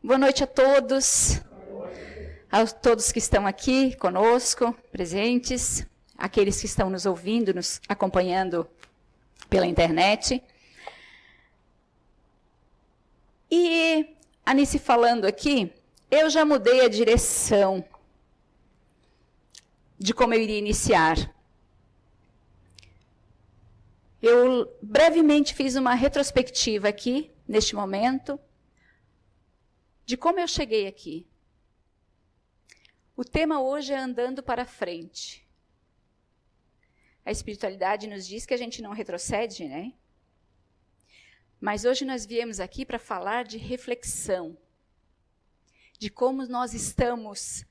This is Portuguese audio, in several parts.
Boa noite a todos que estão aqui conosco, presentes, aqueles que estão nos ouvindo, nos acompanhando pela internet. E, Anice falando aqui, eu já mudei a direção de como eu iria iniciar. Eu brevemente fiz uma retrospectiva aqui, neste momento, de como eu cheguei aqui. O tema hoje é andando para frente. A espiritualidade nos diz que a gente não retrocede, né? Mas hoje nós viemos aqui para falar de reflexão, de como nós estamos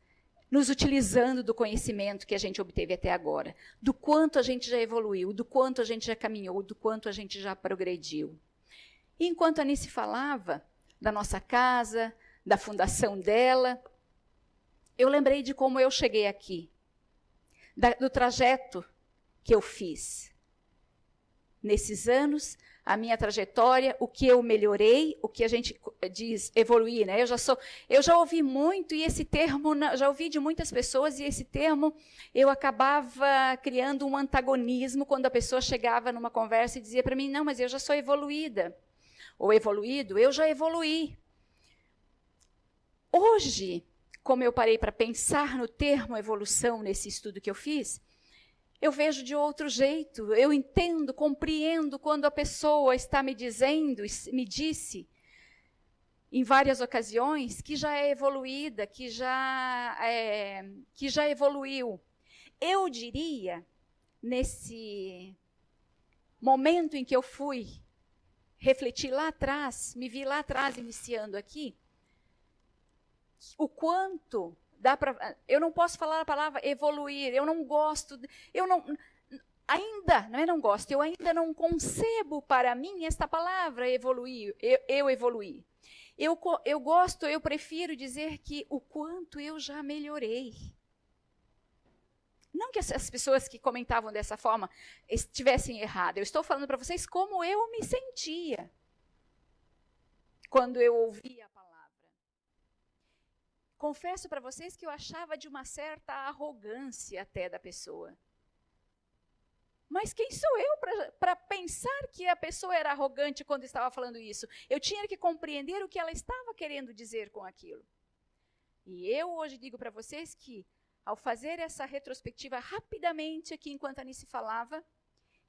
nos utilizando do conhecimento que a gente obteve até agora, do quanto a gente já evoluiu, do quanto a gente já caminhou, do quanto a gente já progrediu. E enquanto a Anice falava da nossa casa, da fundação dela, eu lembrei de como eu cheguei aqui, do trajeto que eu fiz. Nesses anos, a minha trajetória, o que eu melhorei, o que a gente diz evoluir, né? Eu já ouvi muito, e esse termo, já ouvi de muitas pessoas, e esse termo eu acabava criando um antagonismo quando a pessoa chegava numa conversa e dizia para mim, não, mas eu já sou evoluída, ou evoluído, eu já evoluí. Hoje, como eu parei para pensar no termo evolução nesse estudo que eu fiz, eu vejo de outro jeito, eu entendo, compreendo quando a pessoa está me dizendo, me disse, em várias ocasiões, que já é evoluída, que já evoluiu. Eu diria, nesse momento em que eu fui refletir lá atrás, me vi lá atrás iniciando aqui, o quanto dá para... Eu não posso falar a palavra evoluir, eu não gosto, eu ainda não concebo para mim esta palavra evoluir, eu evoluir. Eu prefiro dizer que o quanto eu já melhorei. Não que as pessoas que comentavam dessa forma estivessem erradas, eu estou falando para vocês como eu me sentia quando eu ouvia a palavra. Confesso para vocês que eu achava de uma certa arrogância até da pessoa. Mas quem sou eu para pensar que a pessoa era arrogante quando estava falando isso? Eu tinha que compreender o que ela estava querendo dizer com aquilo. E eu hoje digo para vocês que, ao fazer essa retrospectiva rapidamente aqui enquanto a Anice falava,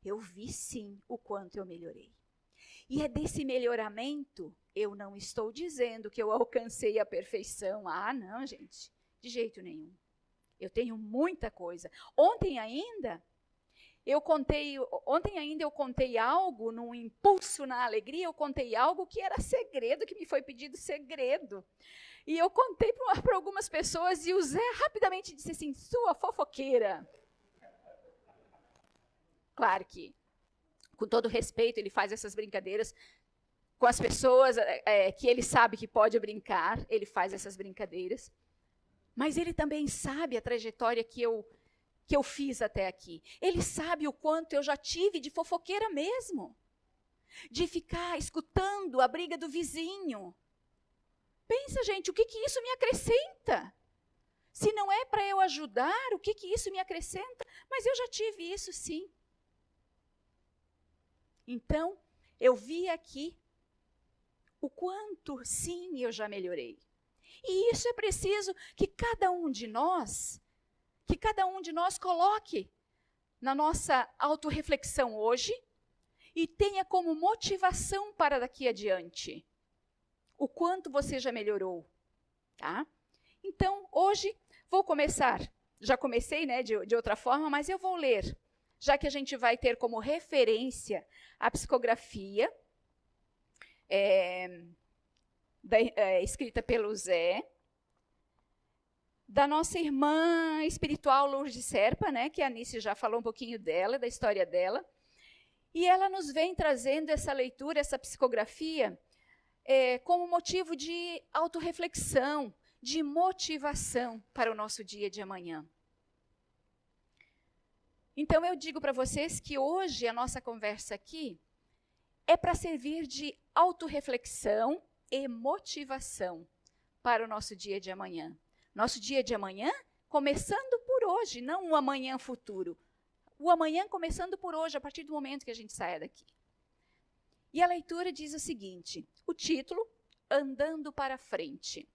eu vi sim o quanto eu melhorei. E é desse melhoramento, eu não estou dizendo que eu alcancei a perfeição. Ah, não, gente, de jeito nenhum. Eu tenho muita coisa. Ontem ainda eu contei algo, num impulso, na alegria, eu contei algo que era segredo, que me foi pedido segredo. E eu contei para algumas pessoas e o Zé rapidamente disse assim, sua fofoqueira. Claro que, com todo respeito, ele faz essas brincadeiras com as pessoas que ele sabe que pode brincar, ele faz essas brincadeiras. Mas ele também sabe a trajetória que eu fiz até aqui. Ele sabe o quanto eu já tive de fofoqueira mesmo. De ficar escutando a briga do vizinho. Pensa, gente, o que isso me acrescenta? Se não é para eu ajudar, o que isso me acrescenta? Mas eu já tive isso sim. Então, eu vi aqui o quanto, sim, eu já melhorei. E isso é preciso que cada um de nós coloque na nossa autorreflexão hoje e tenha como motivação para daqui adiante. O quanto você já melhorou, tá? Então, hoje, vou começar. Já comecei, né, de outra forma, mas eu vou ler. Já que a gente vai ter como referência a psicografia escrita pelo Zé, da nossa irmã espiritual Lourdes Serpa, né, que a Anice já falou um pouquinho dela, da história dela, e ela nos vem trazendo essa leitura, essa psicografia, como motivo de autorreflexão, de motivação para o nosso dia de amanhã. Então, eu digo para vocês que hoje a nossa conversa aqui é para servir de autorreflexão e motivação para o nosso dia de amanhã. Nosso dia de amanhã, começando por hoje, não o amanhã futuro. O amanhã começando por hoje, a partir do momento que a gente saia daqui. E a leitura diz o seguinte, o título, Andando para Frente.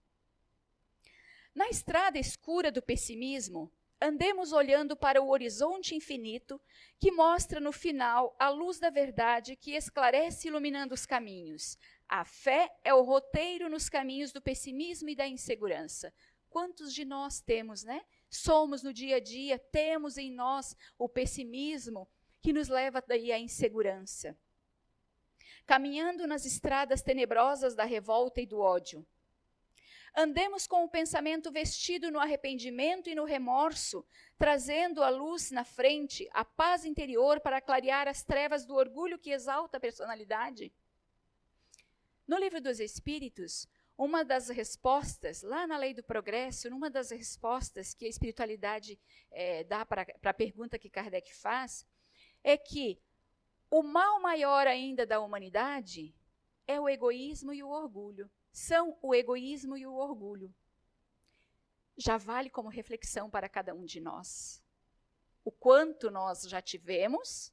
Na estrada escura do pessimismo, andemos olhando para o horizonte infinito que mostra no final a luz da verdade que esclarece iluminando os caminhos. A fé é o roteiro nos caminhos do pessimismo e da insegurança. Quantos de nós temos, né? Somos no dia a dia, temos em nós o pessimismo que nos leva daí à insegurança. Caminhando nas estradas tenebrosas da revolta e do ódio. Andemos com o pensamento vestido no arrependimento e no remorso, trazendo a luz na frente, a paz interior para clarear as trevas do orgulho que exalta a personalidade. No Livro dos Espíritos, uma das respostas, lá na Lei do Progresso, uma das respostas que a espiritualidade dá para a pergunta que Kardec faz, é que o mal maior ainda da humanidade é o egoísmo e o orgulho. São o egoísmo e o orgulho. Já vale como reflexão para cada um de nós. O quanto nós já tivemos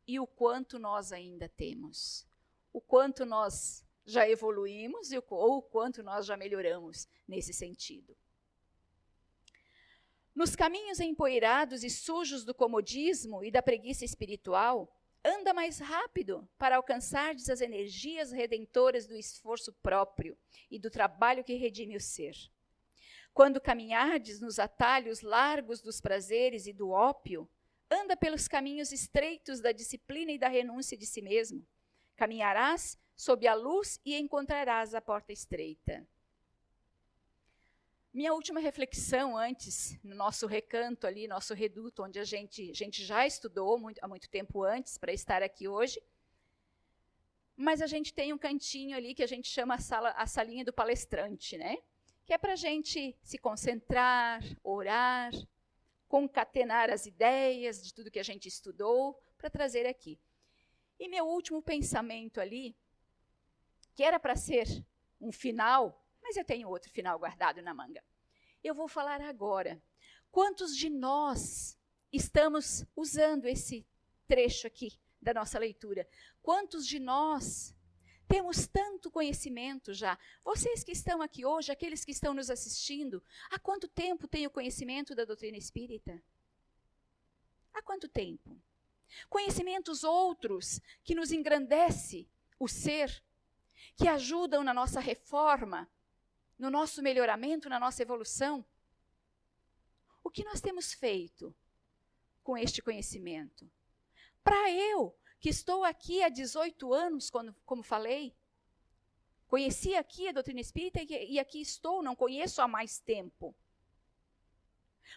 e o quanto nós ainda temos. O quanto nós já evoluímos ou o quanto nós já melhoramos nesse sentido. Nos caminhos empoeirados e sujos do comodismo e da preguiça espiritual, anda mais rápido para alcançardes as energias redentoras do esforço próprio e do trabalho que redime o ser. Quando caminhardes nos atalhos largos dos prazeres e do ópio, anda pelos caminhos estreitos da disciplina e da renúncia de si mesmo. Caminharás sob a luz e encontrarás a porta estreita. Minha última reflexão antes, no nosso recanto ali, nosso reduto, onde a gente já estudou há muito tempo antes para estar aqui hoje, mas a gente tem um cantinho ali que a gente chama a salinha do palestrante, né? Que é para a gente se concentrar, orar, concatenar as ideias de tudo que a gente estudou para trazer aqui. E meu último pensamento ali, que era para ser um final, mas eu tenho outro final guardado na manga. Eu vou falar agora. Quantos de nós estamos usando esse trecho aqui da nossa leitura? Quantos de nós temos tanto conhecimento já? Vocês que estão aqui hoje, aqueles que estão nos assistindo, há quanto tempo tem o conhecimento da doutrina espírita? Há quanto tempo? Conhecimentos outros que nos engrandece o ser, que ajudam na nossa reforma, no nosso melhoramento, na nossa evolução. O que nós temos feito com este conhecimento? Para eu, que estou aqui há 18 anos, como falei, conheci aqui a doutrina espírita e aqui estou, não conheço há mais tempo.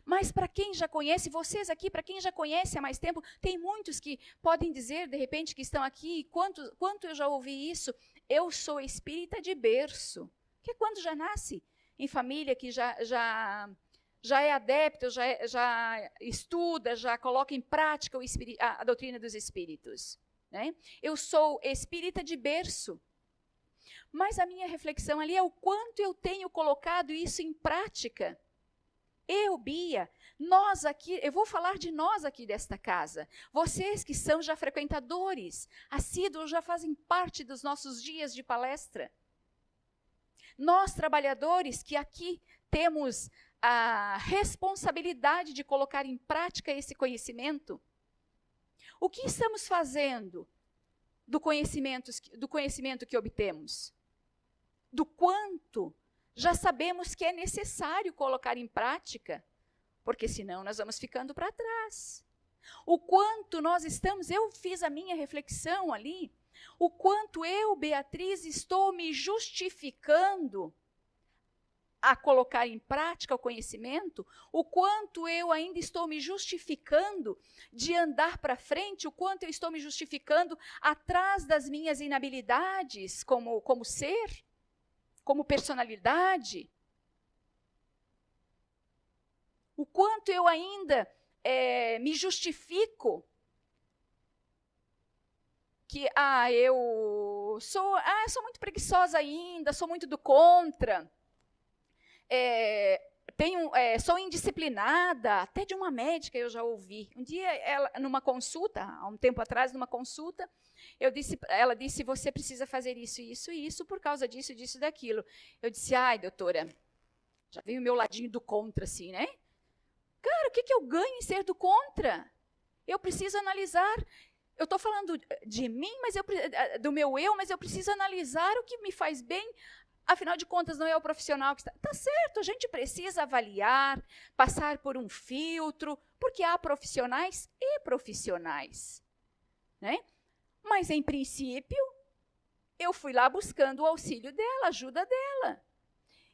Mas para quem já conhece, vocês aqui, para quem já conhece há mais tempo, tem muitos que podem dizer, de repente, que estão aqui, quanto eu já ouvi isso, eu sou espírita de berço. Que é quando já nasce em família, que já é adepto, já estuda, já coloca em prática a doutrina dos espíritos. Né? Eu sou espírita de berço. Mas a minha reflexão ali é o quanto eu tenho colocado isso em prática. Eu, Bia, nós aqui, eu vou falar de nós aqui desta casa. Vocês que são já frequentadores, assíduos, já fazem parte dos nossos dias de palestra. Nós, trabalhadores, que aqui temos a responsabilidade de colocar em prática esse conhecimento, o que estamos fazendo do conhecimento que obtemos? Do quanto já sabemos que é necessário colocar em prática, porque senão nós vamos ficando para trás. O quanto nós estamos, eu fiz a minha reflexão ali, o quanto eu, Beatriz, estou me justificando a colocar em prática o conhecimento, o quanto eu ainda estou me justificando de andar para frente, o quanto eu estou me justificando atrás das minhas inabilidades como ser, como personalidade. O quanto eu ainda me justifico que eu sou muito preguiçosa ainda, sou muito do contra, sou indisciplinada, até de uma médica eu já ouvi. Um dia, numa consulta, há um tempo atrás, numa consulta, ela disse, você precisa fazer isso, isso e isso, por causa disso, disso e daquilo. Eu disse, ai, doutora, já veio o meu ladinho do contra, assim, né? Cara, o que eu ganho em ser do contra? Eu preciso analisar. Eu estou falando de mim, do meu eu, mas eu preciso analisar o que me faz bem. Afinal de contas, não é o profissional que está... Tá certo, a gente precisa avaliar, passar por um filtro, porque há profissionais e profissionais, né? Mas, em princípio, eu fui lá buscando o auxílio dela, a ajuda dela.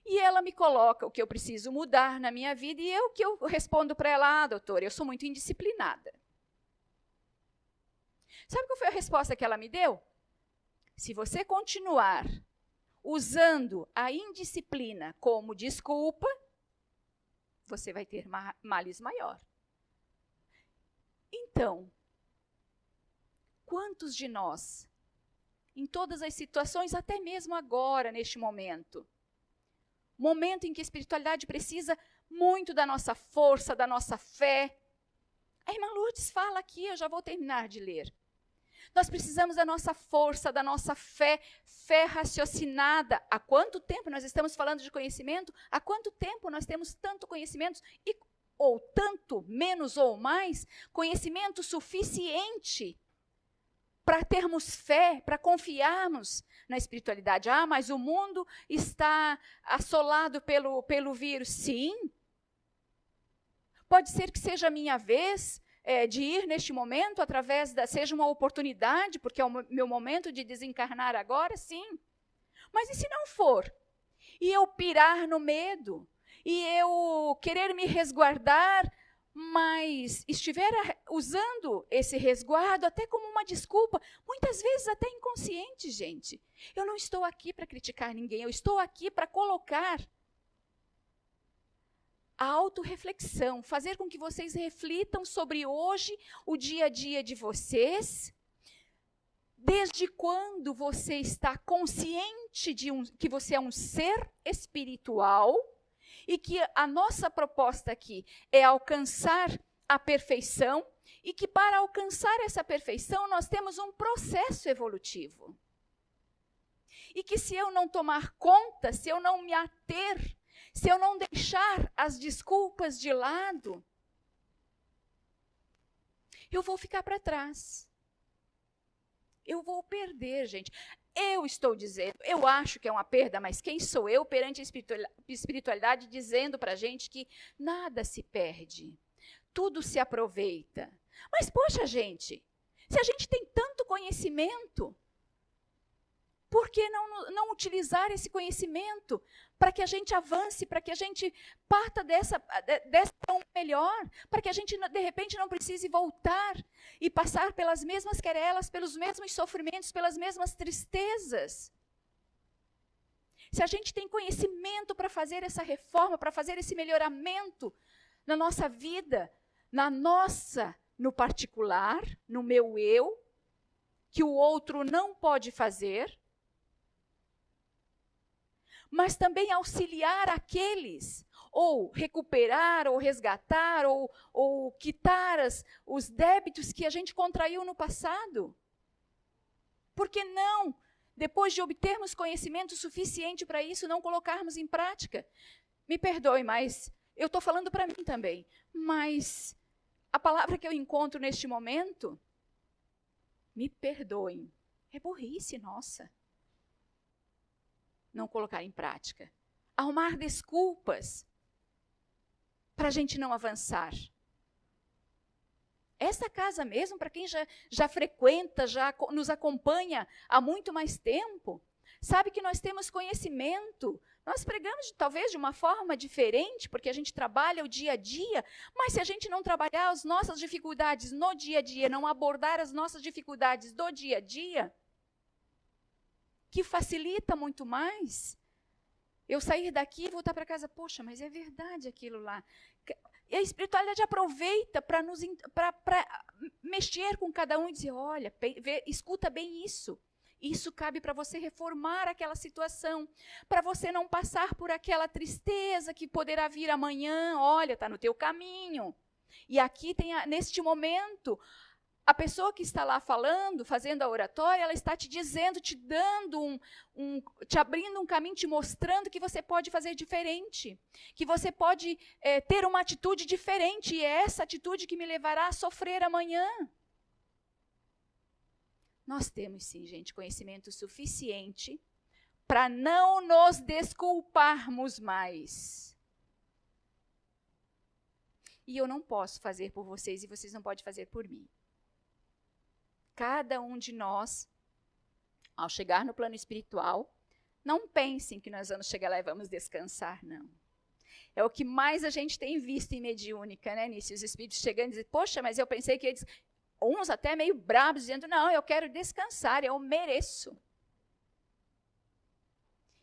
E ela me coloca o que eu preciso mudar na minha vida e eu respondo para ela, doutora, eu sou muito indisciplinada. Sabe qual foi a resposta que ela me deu? Se você continuar usando a indisciplina como desculpa, você vai ter males maior. Então, quantos de nós, em todas as situações, até mesmo agora, neste momento em que a espiritualidade precisa muito da nossa força, da nossa fé. A irmã Lourdes fala aqui, eu já vou terminar de ler. Nós precisamos da nossa força, da nossa fé raciocinada. Há quanto tempo nós estamos falando de conhecimento? Há quanto tempo nós temos tanto conhecimento, ou tanto, menos ou mais, conhecimento suficiente para termos fé, para confiarmos na espiritualidade. Ah, mas o mundo está assolado pelo vírus. Sim. Pode ser que seja a minha vez de ir neste momento, seja uma oportunidade, porque é o meu momento de desencarnar agora, sim. Mas e se não for? E eu pirar no medo? E eu querer me resguardar, mas estiver usando esse resguardo até como uma desculpa, muitas vezes até inconsciente, gente. Eu não estou aqui para criticar ninguém, eu estou aqui para colocar a autorreflexão, fazer com que vocês reflitam sobre hoje, o dia a dia de vocês. Desde quando você está consciente que você é um ser espiritual e que a nossa proposta aqui é alcançar a perfeição e que para alcançar essa perfeição nós temos um processo evolutivo. E que se eu não tomar conta, se eu não me ater, se eu não deixar as desculpas de lado, eu vou ficar para trás. Eu vou perder, gente. Eu estou dizendo, eu acho que é uma perda, mas quem sou eu perante a espiritualidade dizendo para a gente que nada se perde, tudo se aproveita. Mas, poxa, gente, se a gente tem tanto conhecimento, por que não utilizar esse conhecimento para que a gente avance, para que a gente parta dessa para um melhor, para que a gente, de repente, não precise voltar e passar pelas mesmas querelas, pelos mesmos sofrimentos, pelas mesmas tristezas? Se a gente tem conhecimento para fazer essa reforma, para fazer esse melhoramento na nossa vida, no particular, no meu eu, que o outro não pode fazer, mas também auxiliar aqueles, ou recuperar, ou resgatar, ou quitar os débitos que a gente contraiu no passado. Por que não, depois de obtermos conhecimento suficiente para isso, não colocarmos em prática? Me perdoe, mas eu estou falando para mim também. Mas a palavra que eu encontro neste momento, me perdoem, é burrice nossa. Não colocar em prática. Arrumar desculpas para a gente não avançar. Essa casa mesmo, para quem já frequenta, já nos acompanha há muito mais tempo, sabe que nós temos conhecimento. Nós pregamos talvez de uma forma diferente, porque a gente trabalha o dia a dia, mas se a gente não trabalhar as nossas dificuldades no dia a dia, não abordar as nossas dificuldades do dia a dia, que facilita muito mais, eu sair daqui e voltar para casa, poxa, mas é verdade aquilo lá. E a espiritualidade aproveita para mexer com cada um e dizer, olha, escuta bem isso. Isso cabe para você reformar aquela situação, para você não passar por aquela tristeza que poderá vir amanhã. Olha, está no teu caminho. E aqui tem, neste momento, a pessoa que está lá falando, fazendo a oratória, ela está te dizendo, te dando te abrindo um caminho, te mostrando que você pode fazer diferente, que você pode ter uma atitude diferente, e é essa atitude que me levará a sofrer amanhã. Nós temos sim, gente, conhecimento suficiente para não nos desculparmos mais. E eu não posso fazer por vocês e vocês não podem fazer por mim. Cada um de nós, ao chegar no plano espiritual, não pensem que nós vamos chegar lá e vamos descansar, não. É o que mais a gente tem visto em mediúnica, né, Nício? Os espíritos chegando e dizem, poxa, mas eu pensei que eles... Uns até meio bravos, dizendo, não, eu quero descansar, eu mereço.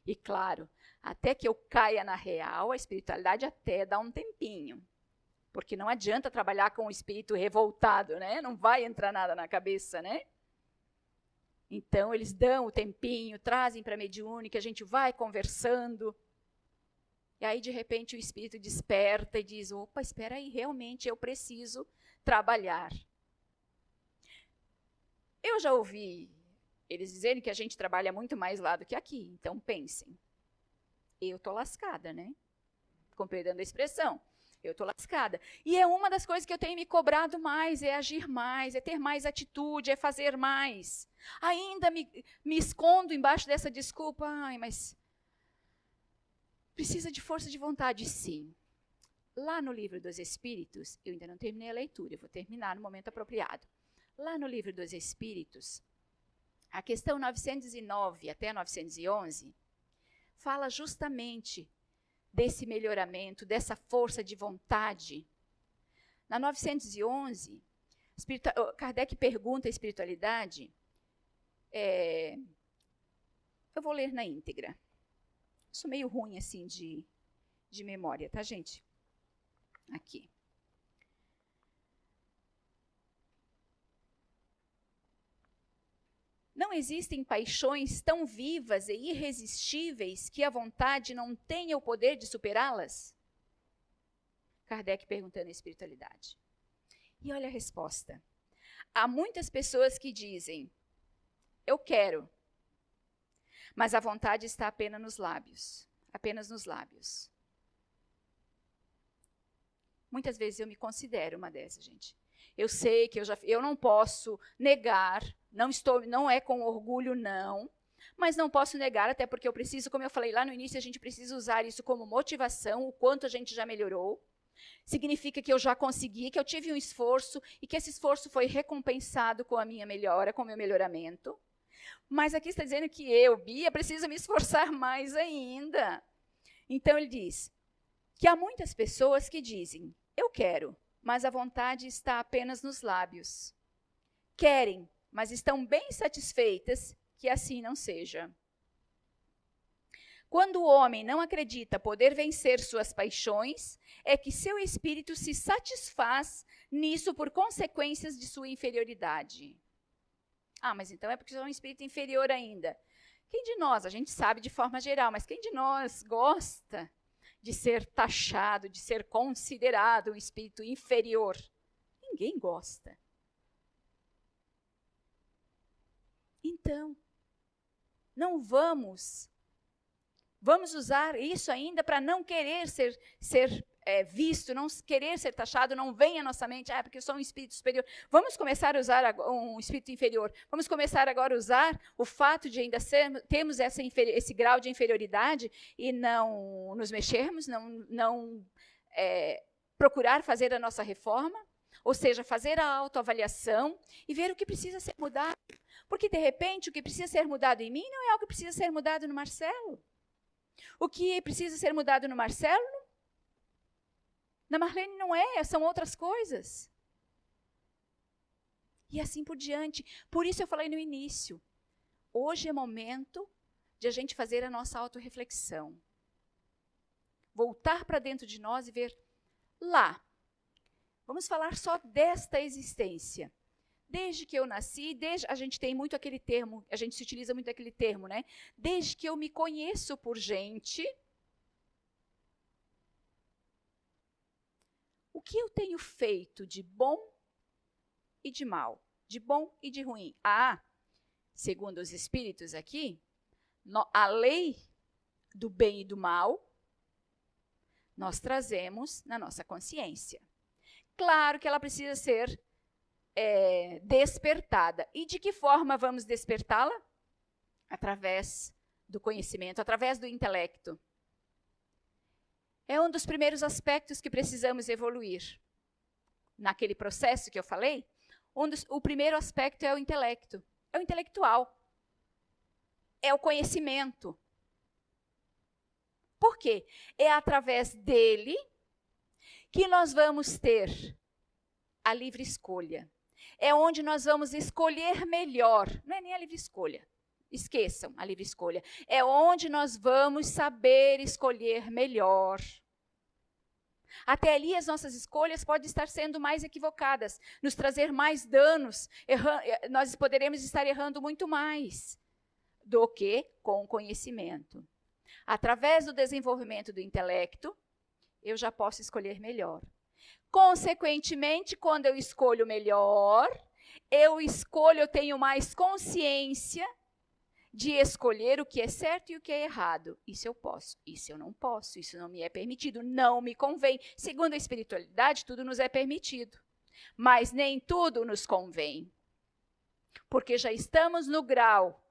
E claro, até que eu caia na real, a espiritualidade até dá um tempinho. Porque não adianta trabalhar com o espírito revoltado, né? Não vai entrar nada na cabeça, né? Então, eles dão o tempinho, trazem para a mediúnica, a gente vai conversando. E aí, de repente, o espírito desperta e diz, opa, espera aí, realmente eu preciso trabalhar. Eu já ouvi eles dizerem que a gente trabalha muito mais lá do que aqui. Então, pensem. Eu estou lascada, né? Com perdão da expressão. Eu estou lascada. E é uma das coisas que eu tenho me cobrado mais, é agir mais, é ter mais atitude, é fazer mais. Ainda me escondo embaixo dessa desculpa. Ai, mas precisa de força de vontade, sim. Lá no Livro dos Espíritos, eu ainda não terminei a leitura, eu vou terminar no momento apropriado. Lá no Livro dos Espíritos, a questão 909 até 911, fala justamente desse melhoramento, dessa força de vontade. Na 911, Kardec pergunta à espiritualidade, eu vou ler na íntegra. Sou meio ruim assim de memória, tá, gente? Aqui. Não existem paixões tão vivas e irresistíveis que a vontade não tenha o poder de superá-las? Kardec perguntando à espiritualidade. E olha a resposta. Há muitas pessoas que dizem, eu quero, mas a vontade está apenas nos lábios. Apenas nos lábios. Muitas vezes eu me considero uma dessas, gente. Eu sei que eu não posso negar, não é com orgulho, não, mas não posso negar, até porque eu preciso, como eu falei lá no início, a gente precisa usar isso como motivação, o quanto a gente já melhorou. Significa que eu já consegui, que eu tive um esforço e que esse esforço foi recompensado com a minha melhora, com o meu melhoramento. Mas aqui está dizendo que eu, Bia, preciso me esforçar mais ainda. Então ele diz que há muitas pessoas que dizem, eu quero, mas a vontade está apenas nos lábios. Querem, mas estão bem satisfeitas que assim não seja. Quando o homem não acredita poder vencer suas paixões, é que seu espírito se satisfaz nisso por consequências de sua inferioridade. Ah, mas então é porque é um espírito inferior ainda. Quem de nós, a gente sabe de forma geral, mas quem de nós gosta de ser taxado, de ser considerado um espírito inferior? Ninguém gosta. Então, não vamos usar isso ainda para não querer ser visto, não querer ser taxado, não vem à nossa mente, porque eu sou um espírito superior. Vamos começar a usar um espírito inferior. Vamos começar agora a usar o fato de ainda termos esse grau de inferioridade e não nos mexermos, não procurar fazer a nossa reforma, ou seja, fazer a autoavaliação e ver o que precisa ser mudado. Porque, de repente, o que precisa ser mudado em mim não é algo que precisa ser mudado no Marcelo. O que precisa ser mudado no Marcelo, na Marlene não é, são outras coisas. E assim por diante. Por isso eu falei no início, hoje é momento de a gente fazer a nossa autorreflexão. Voltar para dentro de nós e ver lá. Vamos falar só desta existência. Desde que eu nasci, a gente tem muito aquele termo, a gente se utiliza muito aquele termo, né? Desde que eu me conheço por gente, o que eu tenho feito de bom e de mal, de bom e de ruim? Segundo os espíritos aqui, a lei do bem e do mal, nós trazemos na nossa consciência. Claro que ela precisa ser despertada. E de que forma vamos despertá-la? Através do conhecimento, através do intelecto. É um dos primeiros aspectos que precisamos evoluir. Naquele processo que eu falei, o primeiro aspecto é o intelecto. É o intelectual. É o conhecimento. Por quê? É através dele que nós vamos ter a livre escolha. É onde nós vamos escolher melhor. Não é nem a livre escolha. Esqueçam a livre escolha. É onde nós vamos saber escolher melhor. Até ali as nossas escolhas podem estar sendo mais equivocadas, nos trazer mais danos. Nós poderemos estar errando muito mais do que com o conhecimento. Através do desenvolvimento do intelecto, eu já posso escolher melhor. Consequentemente, quando eu escolho melhor, eu tenho mais consciência de escolher o que é certo e o que é errado. Isso eu posso, isso eu não posso, isso não me é permitido, não me convém. Segundo a espiritualidade, tudo nos é permitido, mas nem tudo nos convém. Porque já estamos no grau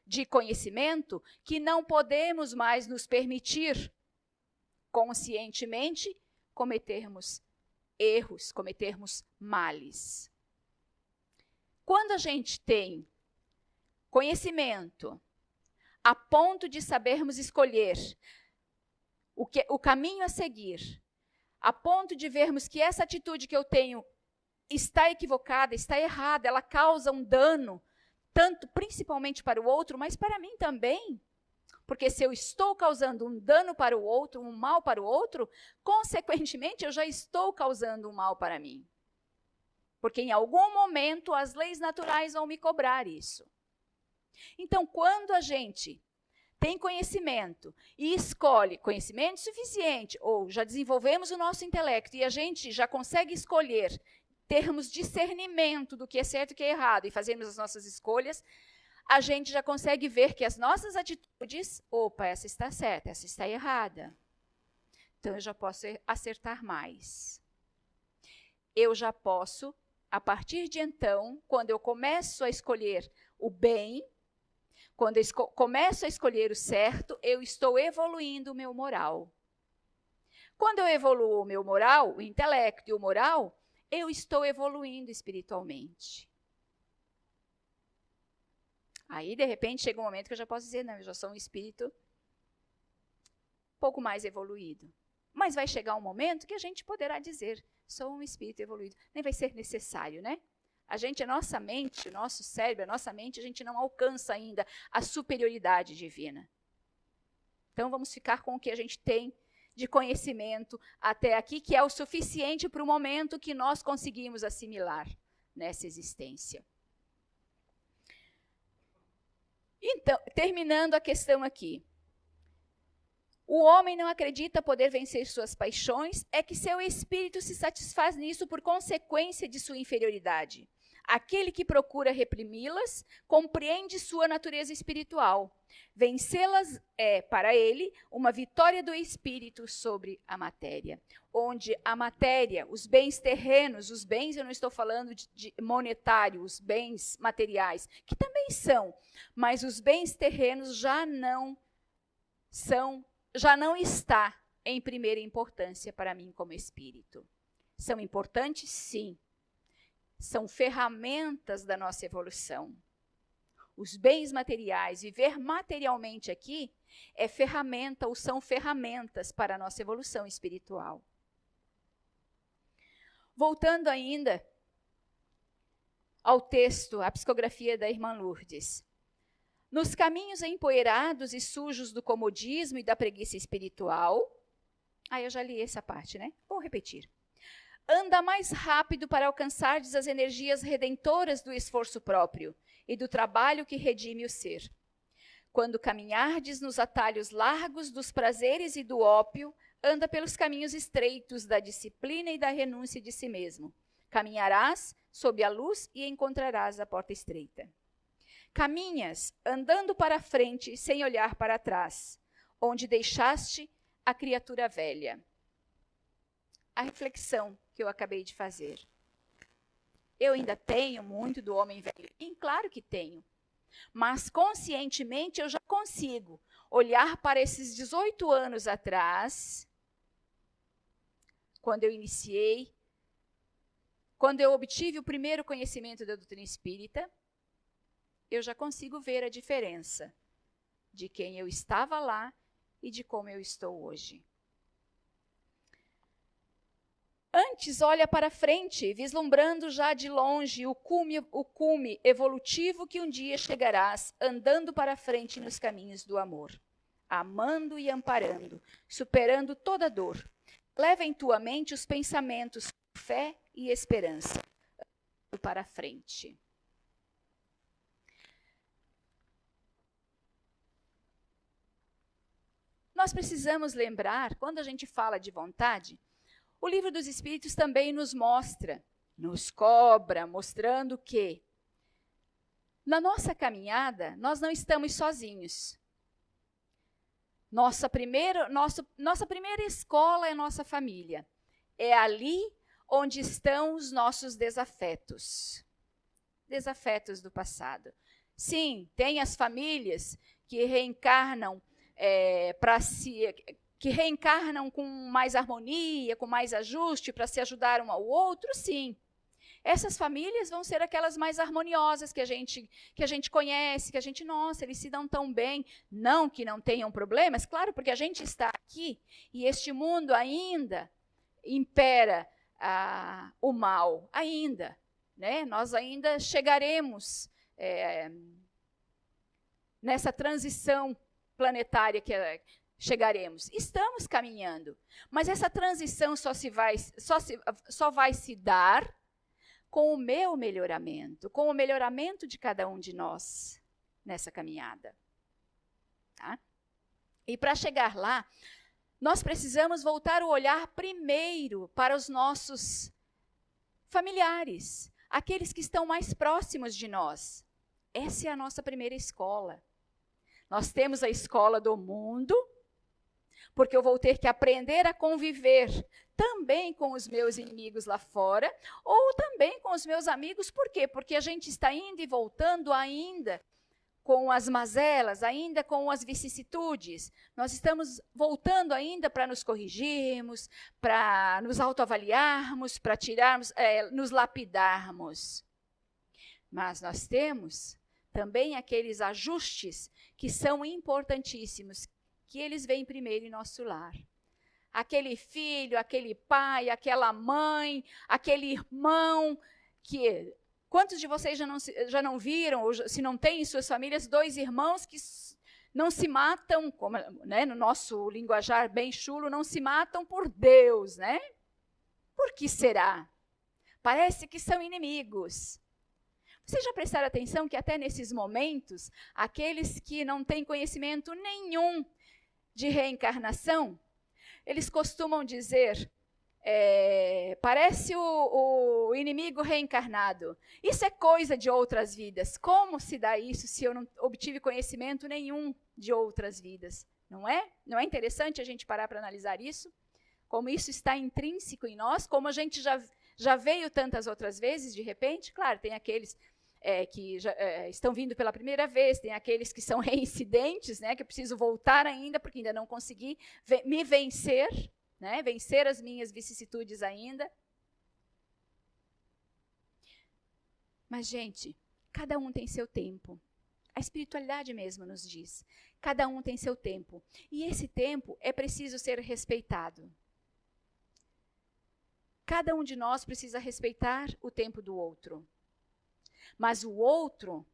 de conhecimento que não podemos mais nos permitir conscientemente cometermos erros, cometermos males. Quando a gente tem conhecimento a ponto de sabermos escolher o caminho a seguir, a ponto de vermos que essa atitude que eu tenho está equivocada, está errada, ela causa um dano, tanto principalmente para o outro, mas para mim também. Porque se eu estou causando um dano para o outro, um mal para o outro, consequentemente eu já estou causando um mal para mim. Porque em algum momento as leis naturais vão me cobrar isso. Então, quando a gente tem conhecimento e escolhe conhecimento suficiente, ou já desenvolvemos o nosso intelecto e a gente já consegue escolher, termos discernimento do que é certo e o que é errado e fazermos as nossas escolhas, a gente já consegue ver que as nossas atitudes, essa está certa, essa está errada. Então, eu já posso acertar mais. Eu já posso, a partir de então, quando eu começo a escolher o bem, quando eu começo a escolher o certo, eu estou evoluindo o meu moral. Quando eu evoluo o meu moral, o intelecto e o moral, eu estou evoluindo espiritualmente. Aí, de repente, chega um momento que eu já posso dizer, não, eu já sou um espírito um pouco mais evoluído. Mas vai chegar um momento que a gente poderá dizer, sou um espírito evoluído. Nem vai ser necessário, né? A nossa mente, o nosso cérebro, a nossa mente, a gente não alcança ainda a superioridade divina. Então, vamos ficar com o que a gente tem de conhecimento até aqui, que é o suficiente para o momento que nós conseguimos assimilar nessa existência. Então, terminando a questão aqui. O homem não acredita poder vencer suas paixões, é que seu espírito se satisfaz nisso por consequência de sua inferioridade. Aquele que procura reprimi-las compreende sua natureza espiritual. Vencê-las é, para ele, uma vitória do espírito sobre a matéria. Onde a matéria, os bens terrenos, os bens, eu não estou falando de monetário, os bens materiais, que também são, mas os bens terrenos já não está em primeira importância para mim como espírito. São importantes, sim. São ferramentas da nossa evolução. Os bens materiais, viver materialmente aqui, é ferramenta ou são ferramentas para a nossa evolução espiritual. Voltando ainda ao texto, à psicografia da irmã Lourdes. Nos caminhos empoeirados e sujos do comodismo e da preguiça espiritual, eu já li essa parte, né? Vou repetir. anda mais rápido para alcançardes as energias redentoras do esforço próprio e do trabalho que redime o ser. Quando caminhardes nos atalhos largos dos prazeres e do ópio, anda pelos caminhos estreitos da disciplina e da renúncia de si mesmo. Caminharás sob a luz e encontrarás a porta estreita. Caminhas, andando para a frente, sem olhar para trás, onde deixaste a criatura velha. A reflexão que eu acabei de fazer. Eu ainda tenho muito do homem velho? Claro que tenho. Mas conscientemente eu já consigo olhar para esses 18 anos atrás, quando eu iniciei, quando eu obtive o primeiro conhecimento da doutrina espírita, eu já consigo ver a diferença de quem eu estava lá e de como eu estou hoje. Antes, olha para frente, vislumbrando já de longe o cume evolutivo que um dia chegarás, andando para frente nos caminhos do amor, amando e amparando, superando toda dor. Leva em tua mente os pensamentos com fé e esperança, andando para frente. Nós precisamos lembrar, quando a gente fala de vontade, o Livro dos Espíritos também nos mostra, nos cobra, mostrando que na nossa caminhada nós não estamos sozinhos. Nossa primeira escola é nossa família. É ali onde estão os nossos desafetos. Desafetos do passado. Sim, tem as famílias que reencarnam que reencarnam com mais harmonia, com mais ajuste, para se ajudar um ao outro, sim. Essas famílias vão ser aquelas mais harmoniosas que a gente conhece, que a gente, nossa, eles se dão tão bem. Não que não tenham problemas, claro, porque a gente está aqui e este mundo ainda impera o mal, ainda. Né? Nós ainda chegaremos nessa transição planetária que chegaremos. Estamos caminhando, mas essa transição só vai se dar com o meu melhoramento, com o melhoramento de cada um de nós nessa caminhada. Tá? E para chegar lá, nós precisamos voltar o olhar primeiro para os nossos familiares, aqueles que estão mais próximos de nós. Essa é a nossa primeira escola. Nós temos a escola do mundo, porque eu vou ter que aprender a conviver também com os meus inimigos lá fora, ou também com os meus amigos. Por quê? Porque a gente está indo e voltando ainda com as mazelas, ainda com as vicissitudes. Nós estamos voltando ainda para nos corrigirmos, para nos autoavaliarmos, para nos lapidarmos. Mas nós temos também aqueles ajustes que são importantíssimos, que eles vêm primeiro em nosso lar. Aquele filho, aquele pai, aquela mãe, aquele irmão, que quantos de vocês já não viram, ou se não têm em suas famílias, dois irmãos que não se matam, como, né, no nosso linguajar bem chulo, não se matam por Deus, né? Por que será? Parece que são inimigos. Vocês já prestaram atenção que até nesses momentos, aqueles que não têm conhecimento nenhum de reencarnação, eles costumam dizer, parece o inimigo reencarnado. Isso é coisa de outras vidas. Como se dá isso se eu não obtive conhecimento nenhum de outras vidas? Não é? Não é interessante a gente parar para analisar isso? Como isso está intrínseco em nós, como a gente já veio tantas outras vezes, de repente. Claro, tem aqueles que já estão vindo pela primeira vez, tem aqueles que são reincidentes, né, que eu preciso voltar ainda, porque ainda não consegui me vencer, né, vencer as minhas vicissitudes ainda. Mas, gente, cada um tem seu tempo. A espiritualidade mesmo nos diz. Cada um tem seu tempo. E esse tempo é preciso ser respeitado. Cada um de nós precisa respeitar o tempo do outro. Mas o outro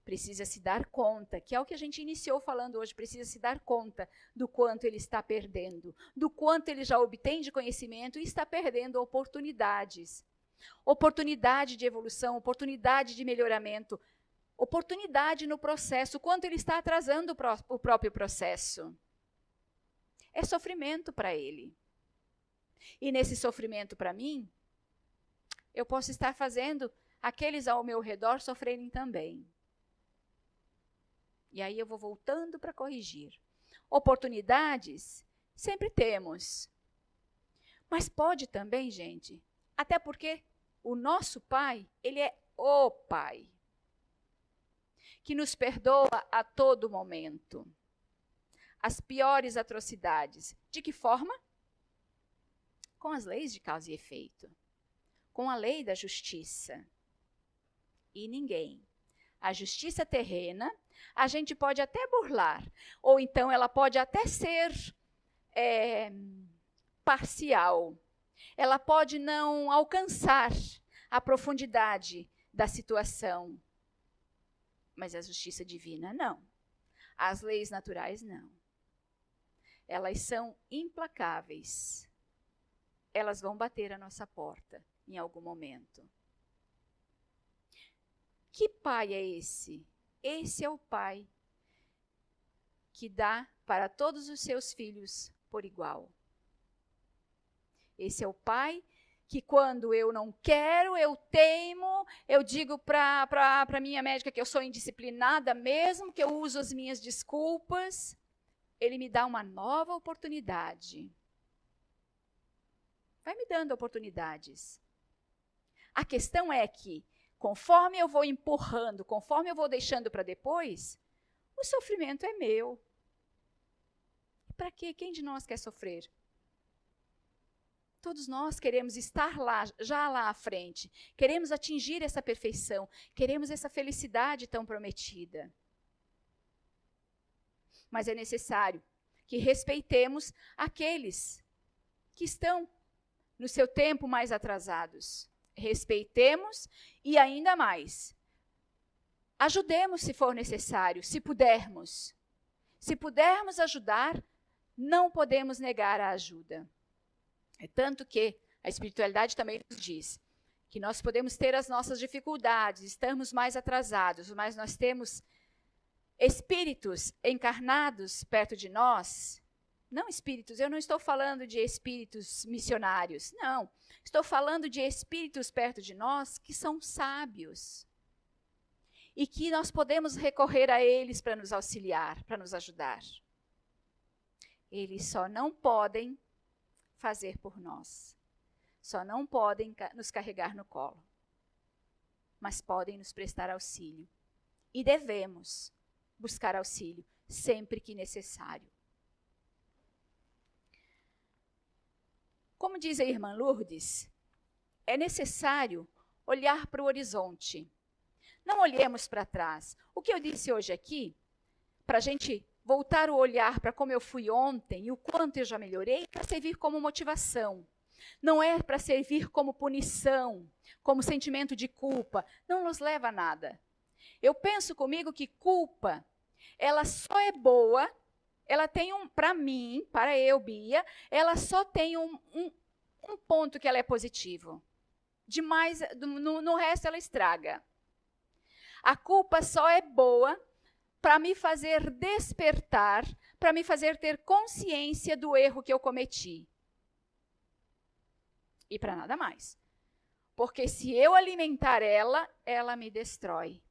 precisa se dar conta, que é o que a gente iniciou falando hoje, precisa se dar conta do quanto ele está perdendo, do quanto ele já obtém de conhecimento e está perdendo oportunidades. Oportunidade de evolução, oportunidade de melhoramento, oportunidade no processo, o quanto ele está atrasando o próprio processo. É sofrimento para ele. E nesse sofrimento para mim, eu posso estar fazendo aqueles ao meu redor sofrerem também. E aí eu vou voltando para corrigir. Oportunidades sempre temos. Mas pode também, gente, até porque o nosso Pai, ele é o Pai, que nos perdoa a todo momento. As piores atrocidades. De que forma? Com as leis de causa e efeito. Com a lei da justiça. E ninguém. A justiça terrena, a gente pode até burlar, ou então ela pode até ser parcial. Ela pode não alcançar a profundidade da situação. Mas a justiça divina, não. As leis naturais, não. Elas são implacáveis. Elas vão bater a nossa porta em algum momento. Que pai é esse? Esse é o pai que dá para todos os seus filhos por igual. Esse é o pai que quando eu não quero, eu teimo, eu digo para a minha médica que eu sou indisciplinada mesmo, que eu uso as minhas desculpas, ele me dá uma nova oportunidade. Vai me dando oportunidades. A questão é que, conforme eu vou empurrando, conforme eu vou deixando para depois, o sofrimento é meu. Para quê? Quem de nós quer sofrer? Todos nós queremos estar lá, já lá à frente. Queremos atingir essa perfeição. Queremos essa felicidade tão prometida. Mas é necessário que respeitemos aqueles que estão no seu tempo mais atrasados. Respeitemos e ainda mais, ajudemos se for necessário, se pudermos. Se pudermos ajudar, não podemos negar a ajuda. É tanto que a espiritualidade também nos diz que nós podemos ter as nossas dificuldades, estamos mais atrasados, mas nós temos espíritos encarnados perto de nós. Não espíritos, eu não estou falando de espíritos missionários, não. Estou falando de espíritos perto de nós que são sábios. E que nós podemos recorrer a eles para nos auxiliar, para nos ajudar. Eles só não podem fazer por nós. Só não podem nos carregar no colo. Mas podem nos prestar auxílio. E devemos buscar auxílio sempre que necessário. Como diz a irmã Lourdes, é necessário olhar para o horizonte. Não olhemos para trás. O que eu disse hoje aqui, para a gente voltar o olhar para como eu fui ontem e o quanto eu já melhorei, para servir como motivação. Não é para servir como punição, como sentimento de culpa. Não nos leva a nada. Eu penso comigo que culpa, ela só é boa. Ela tem para mim, para eu, Bia, ela só tem um ponto que ela é positivo. Demais, no resto ela estraga. A culpa só é boa para me fazer despertar, para me fazer ter consciência do erro que eu cometi. E para nada mais. Porque se eu alimentar ela, ela me destrói.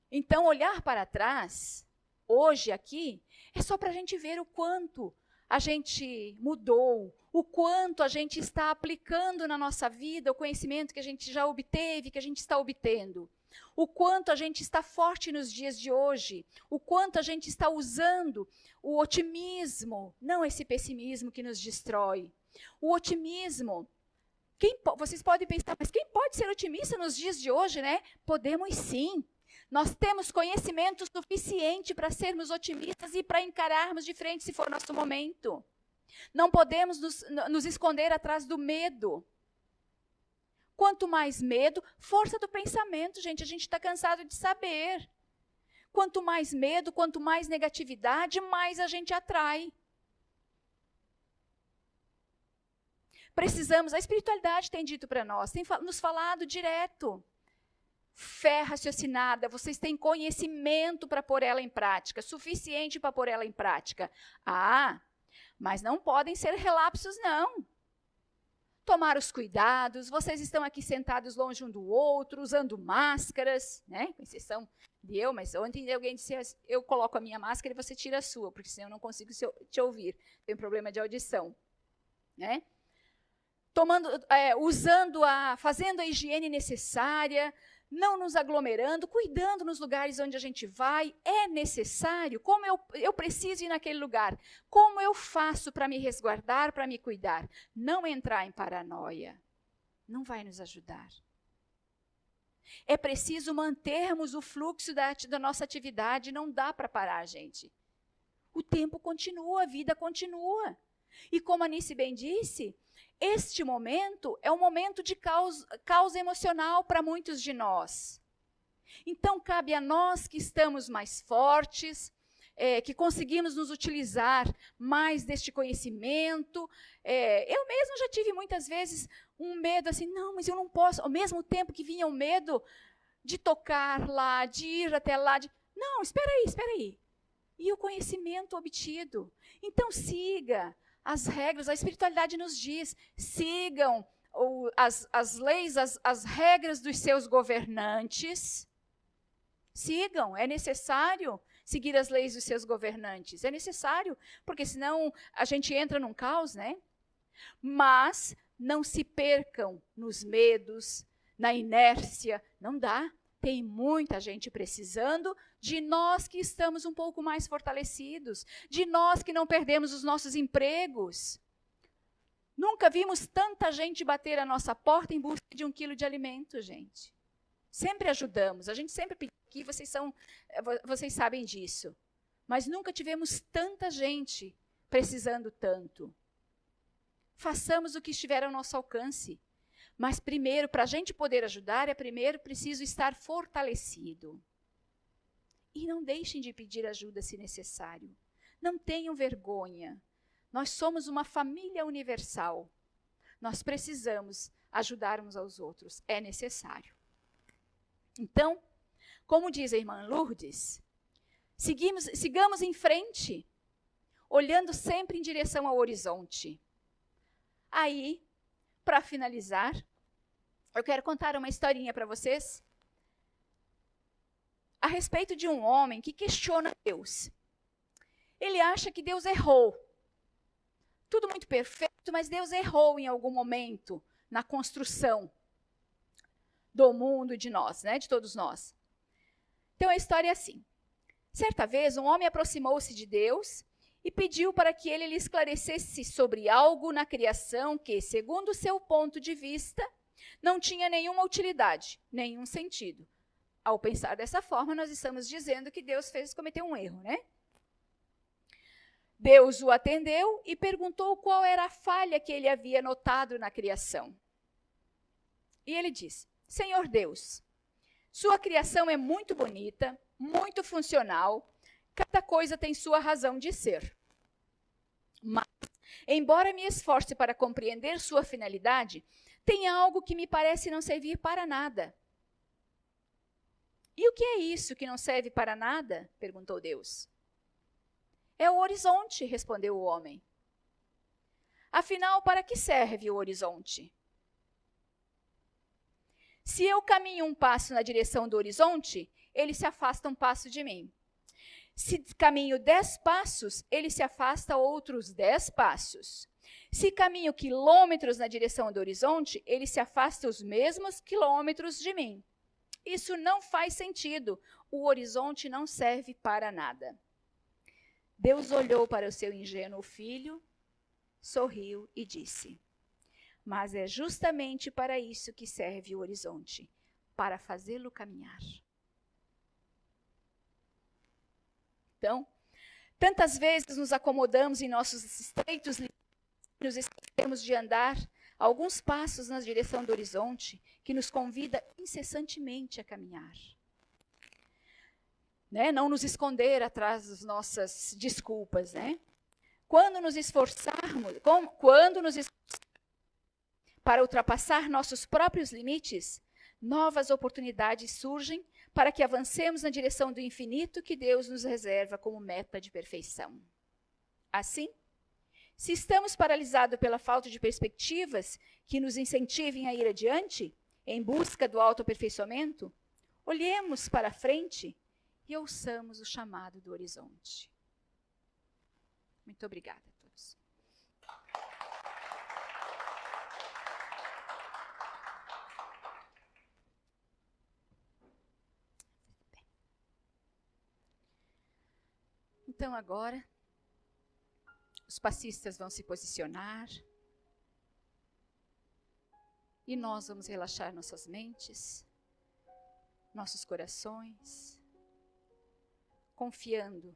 Então, olhar para trás, hoje aqui, é só para a gente ver o quanto a gente mudou, o quanto a gente está aplicando na nossa vida o conhecimento que a gente já obteve, que a gente está obtendo. O quanto a gente está forte nos dias de hoje, o quanto a gente está usando o otimismo, não esse pessimismo que nos destrói. O otimismo. Vocês podem pensar, mas quem pode ser otimista nos dias de hoje, né? Podemos sim. Nós temos conhecimento suficiente para sermos otimistas e para encararmos de frente se for nosso momento. Não podemos nos esconder atrás do medo. Quanto mais medo, força do pensamento, gente, a gente está cansado de saber. Quanto mais medo, quanto mais negatividade, mais a gente atrai. Precisamos, a espiritualidade tem dito para nós, tem nos falado direto. Fé raciocinada, vocês têm conhecimento para pôr ela em prática, suficiente para pôr ela em prática. Ah, mas não podem ser relapsos, não. Tomar os cuidados, vocês estão aqui sentados longe um do outro, usando máscaras, né? Com exceção de eu, mas ontem alguém disse, eu coloco a minha máscara e você tira a sua, porque senão eu não consigo te ouvir. Tenho problema de audição, né? Fazendo a higiene necessária, não nos aglomerando, cuidando nos lugares onde a gente vai, é necessário. Como eu preciso ir naquele lugar? Como eu faço para me resguardar, para me cuidar? Não entrar em paranoia. Não vai nos ajudar. É preciso mantermos o fluxo da nossa atividade, não dá para parar, gente. O tempo continua, a vida continua. E como a Nice bem disse, este momento é um momento de causa emocional para muitos de nós. Então, cabe a nós que estamos mais fortes, que conseguimos nos utilizar mais deste conhecimento. Eu mesma já tive muitas vezes um medo assim, não, mas eu não posso, ao mesmo tempo que vinha o medo de tocar lá, de ir até lá, não, espera aí. E o conhecimento obtido. Então, siga as regras, a espiritualidade nos diz, sigam as leis, as regras dos seus governantes. Sigam, é necessário seguir as leis dos seus governantes. É necessário, porque senão a gente entra num caos, né? Mas não se percam nos medos, na inércia. Não dá. Tem muita gente precisando de nós que estamos um pouco mais fortalecidos, de nós que não perdemos os nossos empregos. Nunca vimos tanta gente bater a nossa porta em busca de 1 quilo de alimento, gente. Sempre ajudamos, a gente sempre pediu aqui, vocês sabem disso. Mas nunca tivemos tanta gente precisando tanto. Façamos o que estiver ao nosso alcance. Mas primeiro, para a gente poder ajudar, primeiro preciso estar fortalecido. E não deixem de pedir ajuda se necessário. Não tenham vergonha. Nós somos uma família universal. Nós precisamos ajudar uns aos outros. É necessário. Então, como diz a irmã Lourdes, sigamos em frente, olhando sempre em direção ao horizonte. Aí, para finalizar, eu quero contar uma historinha para vocês a respeito de um homem que questiona Deus. Ele acha que Deus errou. Tudo muito perfeito, mas Deus errou em algum momento na construção do mundo e de nós, né, de todos nós. Então a história é assim. Certa vez, um homem aproximou-se de Deus e pediu para que ele lhe esclarecesse sobre algo na criação que, segundo o seu ponto de vista, não tinha nenhuma utilidade, nenhum sentido. Ao pensar dessa forma, nós estamos dizendo que Deus cometeu um erro, né? Deus o atendeu e perguntou qual era a falha que ele havia notado na criação. E ele disse: Senhor Deus, sua criação é muito bonita, muito funcional, cada coisa tem sua razão de ser. Mas, embora me esforce para compreender sua finalidade, tem algo que me parece não servir para nada. E o que é isso que não serve para nada? Perguntou Deus. É o horizonte, respondeu o homem. Afinal, para que serve o horizonte? Se eu caminho um passo na direção do horizonte, ele se afasta um passo de mim. Se caminho 10 passos, ele se afasta outros 10 passos. Se caminho quilômetros na direção do horizonte, ele se afasta os mesmos quilômetros de mim. Isso não faz sentido. O horizonte não serve para nada. Deus olhou para o seu ingênuo filho, sorriu e disse: Mas é justamente para isso que serve o horizonte, para fazê-lo caminhar. Então, tantas vezes nos acomodamos em nossos estreitos limites, nos esquecemos de andar alguns passos na direção do horizonte que nos convida incessantemente a caminhar. Né? Não nos esconder atrás das nossas desculpas. Né? Quando nos esforçarmos para ultrapassar nossos próprios limites, novas oportunidades surgem para que avancemos na direção do infinito que Deus nos reserva como meta de perfeição. Assim, se estamos paralisados pela falta de perspectivas que nos incentivem a ir adiante, em busca do autoaperfeiçoamento, olhemos para frente e ouçamos o chamado do horizonte. Muito obrigada a todos. Então agora, os passistas vão se posicionar e nós vamos relaxar nossas mentes, nossos corações, confiando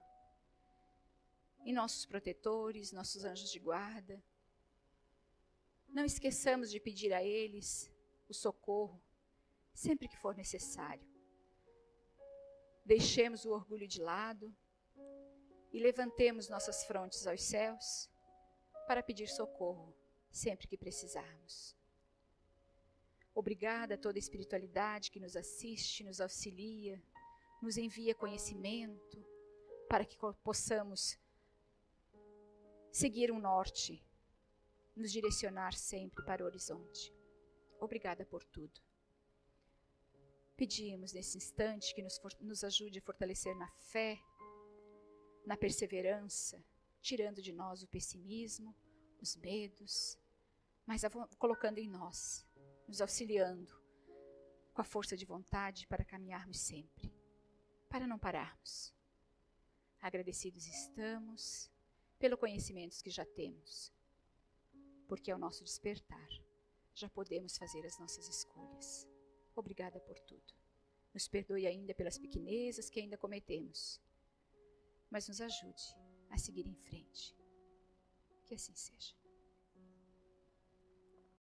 em nossos protetores, nossos anjos de guarda. Não esqueçamos de pedir a eles o socorro sempre que for necessário. Deixemos o orgulho de lado e levantemos nossas frontes aos céus para pedir socorro sempre que precisarmos. Obrigada a toda a espiritualidade que nos assiste, nos auxilia, nos envia conhecimento para que possamos seguir um norte, nos direcionar sempre para o horizonte. Obrigada por tudo. Pedimos nesse instante que nos ajude a fortalecer na fé, na perseverança, tirando de nós o pessimismo, os medos, mas colocando em nós, nos auxiliando com a força de vontade para caminharmos sempre, para não pararmos. Agradecidos estamos pelo conhecimento que já temos, porque ao nosso despertar já podemos fazer as nossas escolhas. Obrigada por tudo. Nos perdoe ainda pelas pequenezas que ainda cometemos, mas nos ajude a seguir em frente. Que assim seja.